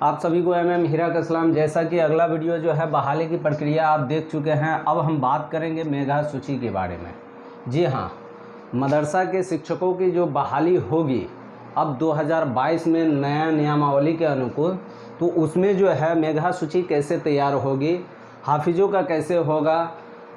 आप सभी को एमएम हीरा का सलाम। जैसा कि अगला वीडियो जो है बहाली की प्रक्रिया आप देख चुके हैं, अब हम बात करेंगे मेधा सूची के बारे में। जी हाँ, मदरसा के शिक्षकों की जो बहाली होगी अब 2022 में नया नियमावली के अनुकूल, तो उसमें जो है मेधा सूची कैसे तैयार होगी, हाफिज़ों का कैसे होगा,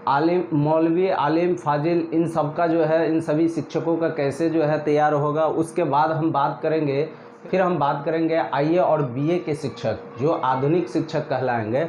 आलिम, मौलवी, आलिम, फाजिल, इन सब का जो है, इन सभी शिक्षकों का कैसे जो है तैयार होगा, उसके बाद हम बात करेंगे। फिर हम बात करेंगे आईए और बीए के शिक्षक जो आधुनिक शिक्षक कहलाएंगे।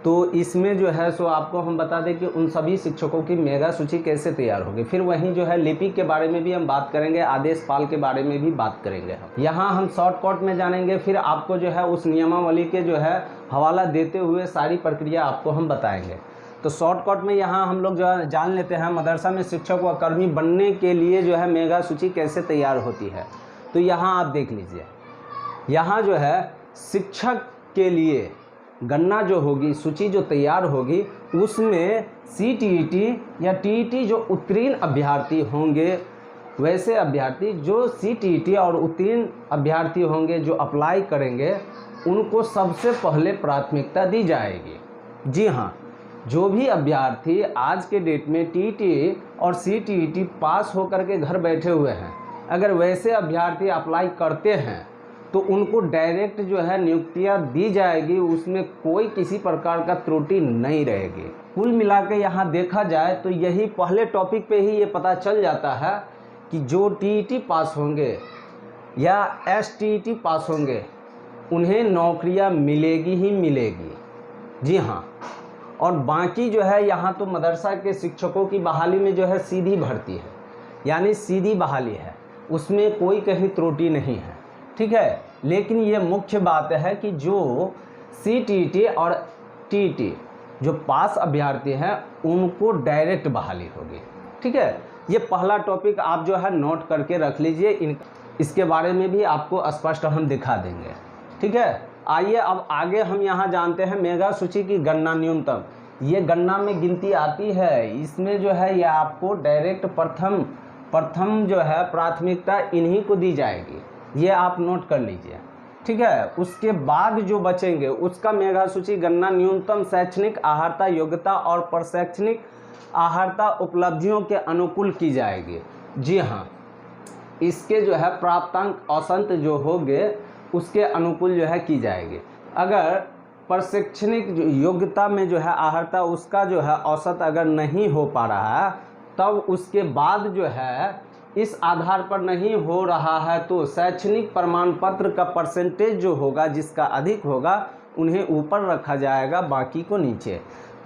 तो इसमें जो है सो आपको हम बता दें कि उन सभी शिक्षकों की मेधा सूची कैसे तैयार होगी। फिर वहीं जो है लिपि के बारे में भी हम बात करेंगे, आदेश पाल के बारे में भी बात करेंगे। यहाँ हम शॉर्टकट में जानेंगे, फिर आपको जो है उस नियमावली के जो है हवाला देते हुए सारी प्रक्रिया आपको हम बताएंगे। तो शॉर्टकट में यहाँ हम लोग जो है जान लेते हैं मदरसा में शिक्षक व कर्मी बनने के लिए जो है मेधा सूची कैसे तैयार होती है। तो यहाँ आप देख लीजिए, यहाँ जो है शिक्षक के लिए गणना जो होगी, सूची जो तैयार होगी, उसमें सीटीईटी या टीईटी जो उत्तीर्ण अभ्यर्थी होंगे, वैसे अभ्यर्थी जो सीटीईटी और उत्तीर्ण अभ्यर्थी होंगे जो अप्लाई करेंगे, उनको सबसे पहले प्राथमिकता दी जाएगी। जी हाँ, जो भी अभ्यर्थी आज के डेट में टीईटी और सीटीईटी पास होकर के घर बैठे हुए हैं, अगर वैसे अभ्यर्थी अप्लाई करते हैं तो उनको डायरेक्ट जो है नियुक्तियां दी जाएगी, उसमें कोई किसी प्रकार का त्रुटि नहीं रहेगी। कुल मिला के यहाँ देखा जाए तो यही पहले टॉपिक पे ही ये पता चल जाता है कि जो टीईटी पास होंगे या एसटीईटी पास होंगे उन्हें नौकरियाँ मिलेगी ही मिलेगी। जी हाँ, और बाकी जो है यहाँ तो मदरसा के शिक्षकों की बहाली में जो है सीधी भर्ती है, यानी सीधी बहाली है, उसमें कोई कहीं त्रुटि नहीं है। ठीक है, लेकिन ये मुख्य बात है कि जो सीटीईटी और टीईटी जो पास अभ्यर्थी हैं उनको डायरेक्ट बहाली होगी। ठीक है, ये पहला टॉपिक आप जो है नोट करके रख लीजिए, इसके बारे में भी आपको स्पष्ट हम दिखा देंगे। ठीक है, आइए अब आगे हम यहाँ जानते हैं मेधा सूची की गणना न्यूनतम। ये गणना में गिनती आती है, इसमें जो है ये आपको डायरेक्ट प्रथम जो है प्राथमिकता इन्हीं को दी जाएगी, ये आप नोट कर लीजिए। ठीक है, उसके बाद जो बचेंगे उसका मेधा सूची गणना न्यूनतम शैक्षणिक अहर्ता योग्यता और प्रशैक्षणिक अहर्ता उपलब्धियों के अनुकूल की जाएगी। जी हाँ, इसके जो है प्राप्तांक औसत जो होंगे उसके अनुकूल जो है की जाएगी। अगर प्रशैक्षणिक योग्यता में जो है अहर्ता उसका जो है औसत अगर नहीं हो पा रहा है, तब उसके बाद जो है इस आधार पर नहीं हो रहा है तो शैक्षणिक प्रमाण पत्र का परसेंटेज जो होगा, जिसका अधिक होगा उन्हें ऊपर रखा जाएगा, बाकी को नीचे।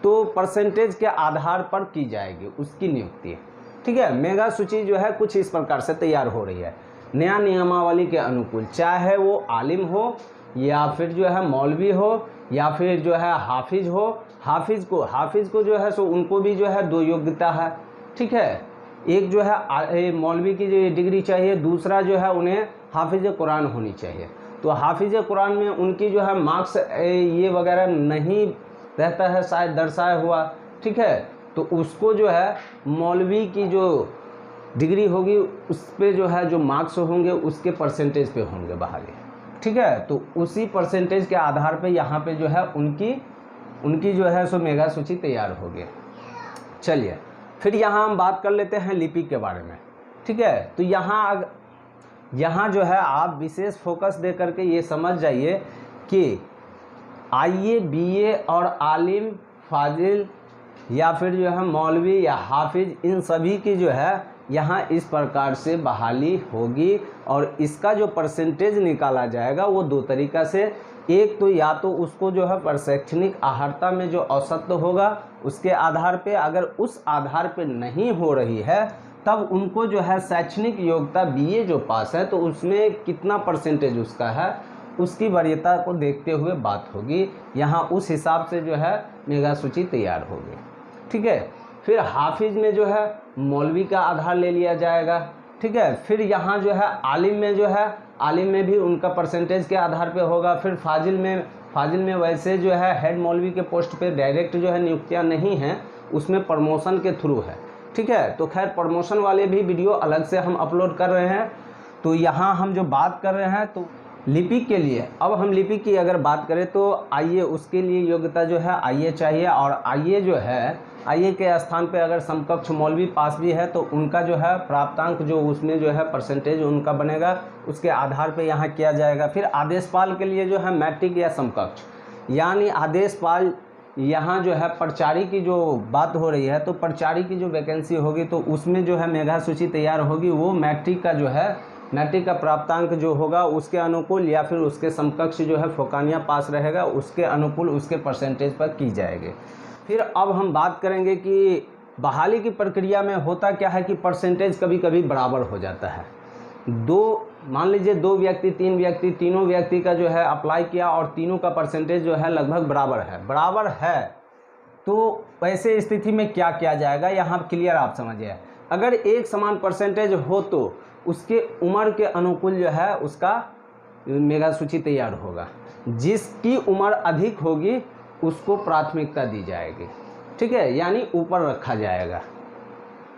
तो परसेंटेज के आधार पर की जाएगी उसकी नियुक्ति। ठीक है, मेधा सूची जो है कुछ इस प्रकार से तैयार हो रही है नया नियमावली के अनुकूल, चाहे वो आलिम हो या फिर जो है मौलवी हो या फिर जो है हाफिज हो। हाफिज को जो है सो उनको भी जो है 2 योग्यता है। ठीक है, एक जो है मौलवी की जो डिग्री चाहिए, दूसरा जो है उन्हें हाफिज कुरान होनी चाहिए। तो हाफिज कुरान में उनकी जो है मार्क्स ये वगैरह नहीं रहता है, शायद दर्शाया हुआ। ठीक है, तो उसको जो है मौलवी की जो डिग्री होगी उस पर जो है जो मार्क्स होंगे उसके परसेंटेज पे होंगे बहाली। ठीक है, तो उसी परसेंटेज के आधार पे यहाँ पे जो है उनकी जो है सो मेधा सूची तैयार होगी। चलिए फिर यहाँ हम बात कर लेते हैं लिपि के बारे में। ठीक है, तो यहाँ जो है आप विशेष फोकस दे करके ये समझ जाइए कि आईए, बीए और आलिम, फाजिल या फिर जो है मौलवी या हाफिज, इन सभी की जो है यहाँ इस प्रकार से बहाली होगी। और इसका जो परसेंटेज निकाला जाएगा वो 2 तरीक़ा से, एक तो या तो उसको जो है प्रशैक्षणिक अहर्ता में जो औसत होगा उसके आधार पे, अगर उस आधार पे नहीं हो रही है तब उनको जो है शैक्षणिक योग्यता बीए जो पास है तो उसमें कितना परसेंटेज उसका है उसकी वरीयता को देखते हुए बात होगी। यहाँ उस हिसाब से जो है मेधा सूची तैयार होगी। ठीक है, फिर हाफिज में जो है मौलवी का आधार ले लिया जाएगा। ठीक है, फिर यहाँ जो है आलिम में जो है आलिम में भी उनका परसेंटेज के आधार पे होगा। फिर फाजिल में वैसे जो है हेड मौलवी के पोस्ट पे डायरेक्ट जो है नियुक्तियाँ नहीं हैं, उसमें प्रमोशन के थ्रू है। ठीक है, तो खैर प्रमोशन वाले भी वीडियो अलग से हम अपलोड कर रहे हैं। तो यहाँ हम जो बात कर रहे हैं तो लिपिक के लिए, अब हम लिपिक की अगर बात करें तो आईए, उसके लिए योग्यता जो है आईए चाहिए। और आईए जो है, आईए के स्थान पे अगर समकक्ष मौलवी पास भी है तो उनका जो है प्राप्तांक जो उसमें जो है परसेंटेज उनका बनेगा, उसके आधार पे यहाँ किया जाएगा। फिर आदेशपाल के लिए जो है मैट्रिक या समकक्ष, यानी आदेशपाल यहाँ जो है प्रचारी की जो बात हो रही है, तो प्रचारी की जो वैकेंसी होगी तो उसमें जो है मेधा सूची तैयार होगी, वो मैट्रिक का जो है, मैट्रिक का प्राप्तांक जो होगा उसके अनुकूल या फिर उसके समकक्ष जो है फोकानिया पास रहेगा, उसके अनुकूल उसके परसेंटेज पर की जाएगी। फिर अब हम बात करेंगे कि बहाली की प्रक्रिया में होता क्या है कि परसेंटेज कभी कभी बराबर हो जाता है। मान लीजिए 2 व्यक्ति 3 व्यक्ति, तीनों व्यक्ति का जो है अप्लाई किया और तीनों का परसेंटेज जो है लगभग बराबर है, तो ऐसे स्थिति में क्या किया जाएगा, यहाँ क्लियर आप समझिए। अगर एक समान परसेंटेज हो तो उसके उम्र के अनुकूल जो है उसका मेगा सूची तैयार होगा। जिसकी उम्र अधिक होगी उसको प्राथमिकता दी जाएगी, ठीक है, यानी ऊपर रखा जाएगा।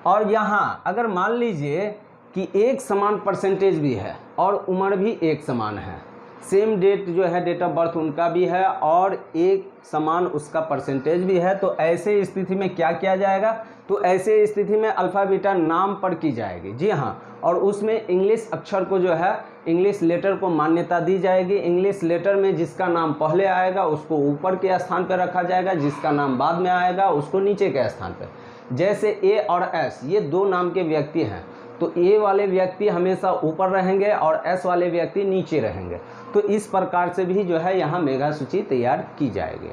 और यहाँ अगर मान लीजिए कि एक समान परसेंटेज भी है और उम्र भी एक समान है, सेम डेट जो है डेट ऑफ बर्थ उनका भी है और एक समान उसका परसेंटेज भी है, तो ऐसे स्थिति में क्या किया जाएगा, तो ऐसे स्थिति में अल्फ़ा बीटा नाम पर की जाएगी। जी हाँ, और उसमें इंग्लिश अक्षर को जो है, इंग्लिश लेटर को मान्यता दी जाएगी। इंग्लिश लेटर में जिसका नाम पहले आएगा उसको ऊपर के स्थान पर रखा जाएगा, जिसका नाम बाद में आएगा उसको नीचे के स्थान पर। जैसे ए और एस, ये 2 नाम के व्यक्ति हैं, तो ए वाले व्यक्ति हमेशा ऊपर रहेंगे और एस वाले व्यक्ति नीचे रहेंगे। तो इस प्रकार से भी जो है यहाँ मेगा सूची तैयार की जाएगी।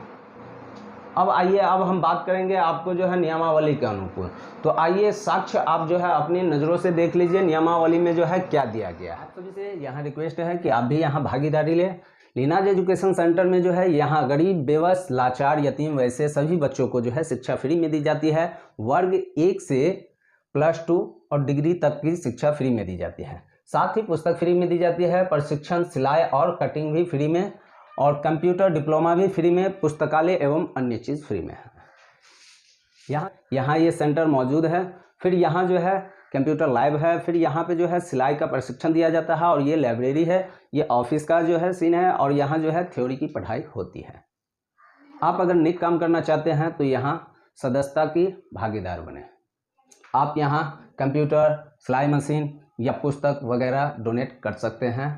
अब आइए, अब हम बात करेंगे आपको जो है नियमावली के अनुकूल। तो आइए साक्ष्य आप जो है अपनी नज़रों से देख लीजिए नियमावली में जो है क्या दिया गया है। सभी से यहाँ रिक्वेस्ट है कि आप भी यहाँ भागीदारी लें। लीनाज एजुकेशन सेंटर में जो है यहाँ गरीब, बेबस, लाचार, यतीम वैसे सभी बच्चों को जो है शिक्षा फ्री में दी जाती है। वर्ग 1 से +2 और डिग्री तक की शिक्षा फ्री में दी जाती है। साथ ही पुस्तक फ्री में दी जाती है, प्रशिक्षण, सिलाई और कटिंग भी फ्री में, और कंप्यूटर डिप्लोमा भी फ्री में, पुस्तकालय एवं अन्य चीज़ फ्री में है। यहाँ ये सेंटर मौजूद है। फिर यहाँ जो है कंप्यूटर लैब है। फिर यहाँ पे जो है सिलाई का प्रशिक्षण दिया जाता है, और ये लाइब्रेरी है, ये ऑफिस का जो है सीन है, और यहाँ जो है थ्योरी की पढ़ाई होती है। आप अगर निक काम करना चाहते हैं तो यहाँ सदस्यता की भागीदार बने। आप यहाँ कंप्यूटर, सिलाई मशीन या पुस्तक वगैरह डोनेट कर सकते हैं,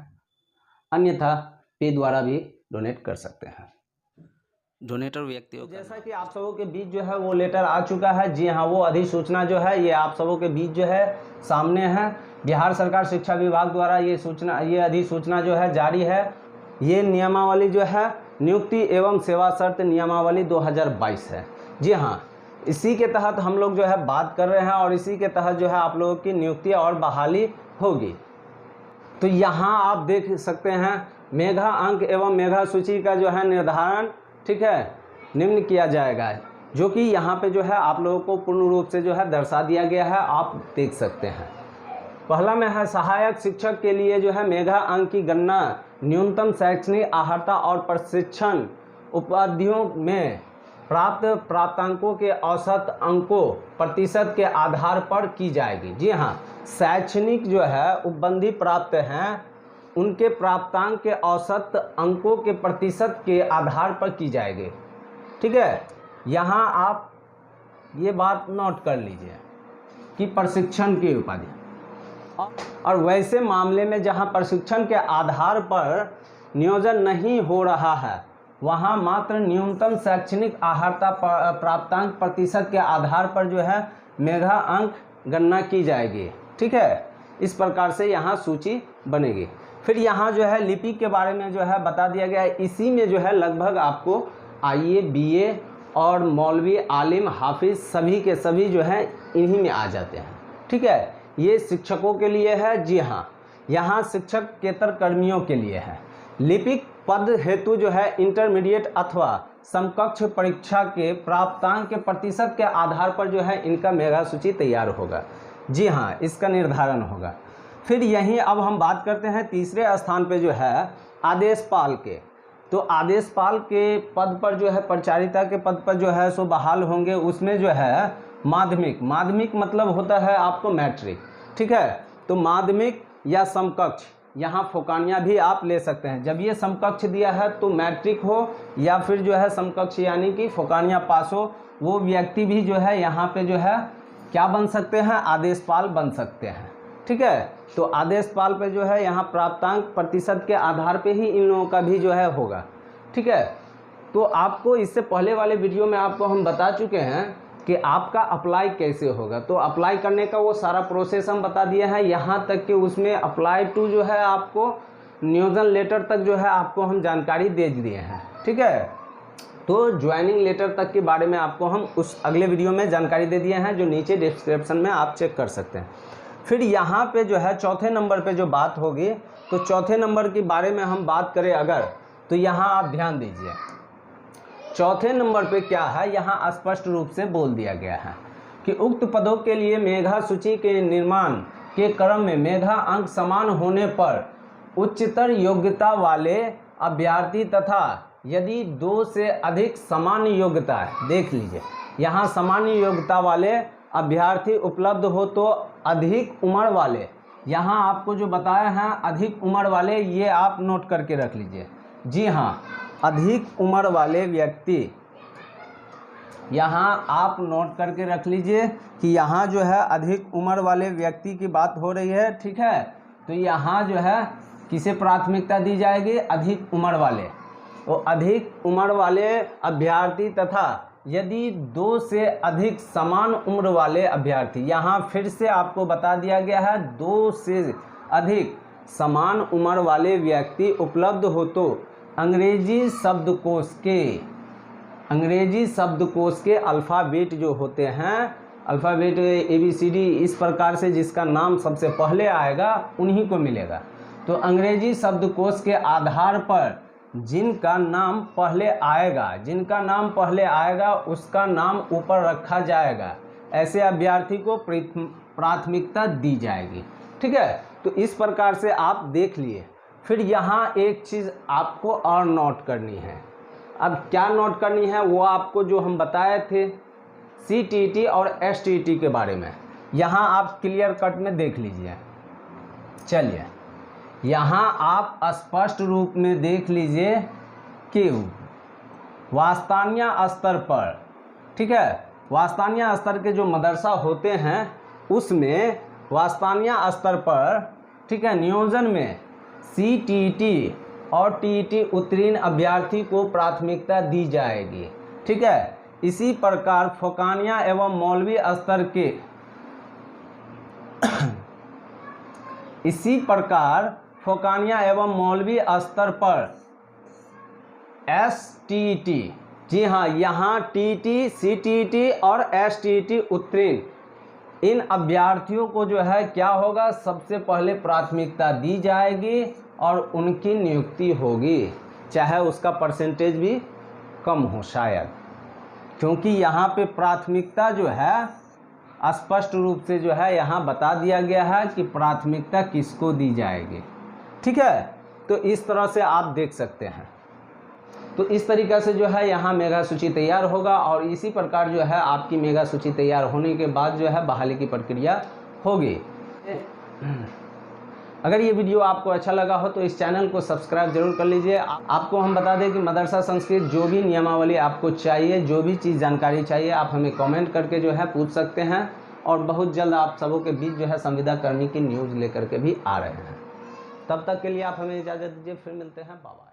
अन्यथा पे द्वारा भी डोनेट कर सकते हैं। डोनेटर व्यक्तियों जैसा कि आप सबों के बीच जो है वो लेटर आ चुका है। जी हाँ, वो अधिसूचना जो है ये आप सबों के बीच जो है सामने है। बिहार सरकार शिक्षा विभाग द्वारा ये अधिसूचना जो है जारी है। ये नियमावली जो है नियुक्ति एवं सेवा शर्त नियमावली 2022 है। जी हाँ, इसी के तहत हम लोग जो है बात कर रहे हैं, और इसी के तहत जो है आप लोगों की नियुक्ति और बहाली होगी। तो यहाँ आप देख सकते हैं मेधा अंक एवं मेधा सूची का जो है निर्धारण, ठीक है, निम्न किया जाएगा, जो कि यहाँ पे जो है आप लोगों को पूर्ण रूप से जो है दर्शा दिया गया है, आप देख सकते हैं। पहला में है सहायक शिक्षक के लिए जो है मेधा अंक की गणना न्यूनतम शैक्षणिक अर्हता और प्रशिक्षण उपाधियों में प्राप्त प्राप्तांकों के औसत अंकों प्रतिशत के आधार पर की जाएगी। जी हाँ, शैक्षणिक जो है उपबंधी प्राप्त हैं उनके प्राप्तांक के औसत अंकों के प्रतिशत के आधार पर की जाएगी, ठीक है। यहाँ आप ये बात नोट कर लीजिए कि प्रशिक्षण की उपाधि, और वैसे मामले में जहाँ प्रशिक्षण के आधार पर नियोजन नहीं हो रहा है वहाँ मात्र न्यूनतम शैक्षणिक अर्हता प्राप्तांक प्रतिशत के आधार पर जो है मेधा अंक गणना की जाएगी, ठीक है। इस प्रकार से यहाँ सूची बनेगी। फिर यहाँ जो है लिपि के बारे में जो है बता दिया गया है। इसी में जो है लगभग आपको आईए, बीए और मौलवी, आलिम, हाफिज सभी के सभी जो है इन्हीं में आ जाते हैं, ठीक है। ये शिक्षकों के लिए है। जी हाँ, यहाँ शिक्षकेतर कर्मियों के लिए है। लिपिक पद हेतु जो है इंटरमीडिएट अथवा समकक्ष परीक्षा के प्राप्तांक के प्रतिशत के आधार पर जो है इनका मेधा सूची तैयार होगा। जी हाँ, इसका निर्धारण होगा। फिर यहीं अब हम बात करते हैं तीसरे स्थान पे जो है आदेशपाल के। तो आदेशपाल के पद पर जो है प्रचारिता के पद पर जो है सो बहाल होंगे। उसमें जो है माध्यमिक मतलब होता है आपको मैट्रिक, ठीक है। तो माध्यमिक या समकक्ष यहाँ फोकानिया भी आप ले सकते हैं। जब ये समकक्ष दिया है तो मैट्रिक हो या फिर जो है समकक्ष यानी कि फोकानिया पास हो, वो व्यक्ति भी जो है यहाँ पे जो है क्या बन सकते हैं, आदेशपाल बन सकते हैं। ठीक है, तो आदेशपाल पे जो है यहाँ प्राप्तांक प्रतिशत के आधार पे ही इन लोगों का भी जो है होगा। ठीक है, तो आपको इससे पहले वाले वीडियो में आपको हम बता चुके हैं कि आपका अप्लाई कैसे होगा। तो अप्लाई करने का वो सारा प्रोसेस हम बता दिए हैं, यहाँ तक कि उसमें अप्लाई टू जो है आपको नियोजन लेटर तक जो है आपको हम जानकारी दे दिए हैं। ठीक है, तो ज्वाइनिंग लेटर तक के बारे में आपको हम उस अगले वीडियो में जानकारी दे दिए हैं, जो नीचे डिस्क्रिप्शन में आप चेक कर सकते हैं। फिर यहाँ पे जो है चौथे नंबर पे जो बात होगी, तो चौथे नंबर के बारे में हम बात करें अगर, तो यहाँ आप ध्यान दीजिए। चौथे नंबर पे क्या है, यहाँ स्पष्ट रूप से बोल दिया गया है कि उक्त पदों के लिए मेधा सूची के निर्माण के क्रम में मेधा अंक समान होने पर उच्चतर योग्यता वाले अभ्यर्थी तथा यदि 2 से अधिक सामान्य योग्यता है, देख लीजिए यहाँ सामान्य योग्यता वाले अभ्यर्थी उपलब्ध हो तो अधिक उम्र वाले, यहाँ आपको जो बताया है अधिक उम्र वाले, ये आप नोट करके रख लीजिए। जी हाँ, अधिक उम्र वाले व्यक्ति, यहाँ आप नोट करके रख लीजिए कि यहाँ जो है अधिक उम्र वाले व्यक्ति की बात हो रही है। ठीक है, तो यहाँ जो है किसे प्राथमिकता दी जाएगी, अधिक उम्र वाले, वो अधिक उम्र वाले अभ्यर्थी तथा यदि 2 से अधिक समान उम्र वाले अभ्यर्थी, यहाँ फिर से आपको बता दिया गया है 2 से अधिक समान उम्र वाले व्यक्ति उपलब्ध हो तो अंग्रेजी शब्दकोश के अल्फ़ाबेट जो होते हैं, अल्फ़ाबेट ABCD इस प्रकार से जिसका नाम सबसे पहले आएगा उन्हीं को मिलेगा। तो अंग्रेजी शब्दकोश के आधार पर जिनका नाम पहले आएगा उसका नाम ऊपर रखा जाएगा, ऐसे अभ्यर्थी को प्राथमिकता दी जाएगी। ठीक है, तो इस प्रकार से आप देख लिए। फिर यहाँ एक चीज़ आपको और नोट करनी है। अब क्या नोट करनी है, वो आपको जो हम बताए थे CTT और STT के बारे में, यहाँ आप क्लियर कट में देख लीजिए। चलिए, यहाँ आप स्पष्ट रूप में देख लीजिए कि वास्तान्य स्तर पर, ठीक है, वास्तान्य स्तर के जो मदरसा होते हैं उसमें वास्तान्य स्तर पर, ठीक है, नियोजन में CTT और TET उत्तीर्ण अभ्यर्थी को प्राथमिकता दी जाएगी। ठीक है, इसी प्रकार फोकानिया एवं मौलवी स्तर के फोकानिया एवं मौलवी स्तर पर STT, जी हाँ, यहाँ TT, CTT और STT उत्तीर्ण इन अभ्यर्थियों को जो है क्या होगा, सबसे पहले प्राथमिकता दी जाएगी और उनकी नियुक्ति होगी, चाहे उसका परसेंटेज भी कम हो शायद, क्योंकि यहाँ पे प्राथमिकता जो है स्पष्ट रूप से जो है यहाँ बता दिया गया है कि प्राथमिकता किसको दी जाएगी। ठीक है, तो इस तरह से आप देख सकते हैं। तो इस तरीक़ा से जो है यहाँ मेगा सूची तैयार होगा और इसी प्रकार जो है आपकी मेगा सूची तैयार होने के बाद जो है बहाली की प्रक्रिया होगी। अगर ये वीडियो आपको अच्छा लगा हो तो इस चैनल को सब्सक्राइब जरूर कर लीजिए। आपको हम बता दें कि मदरसा संस्कृत जो भी नियमावली आपको चाहिए, जो भी चीज़ जानकारी चाहिए, आप हमें कमेंट करके जो है पूछ सकते हैं और बहुत जल्द आप सबों के बीच जो है संविदा कर्मी की न्यूज़ लेकर के भी आ रहे हैं। तब तक के लिए आप हमें इजाज़त दीजिए, फिर मिलते हैं, बाबा।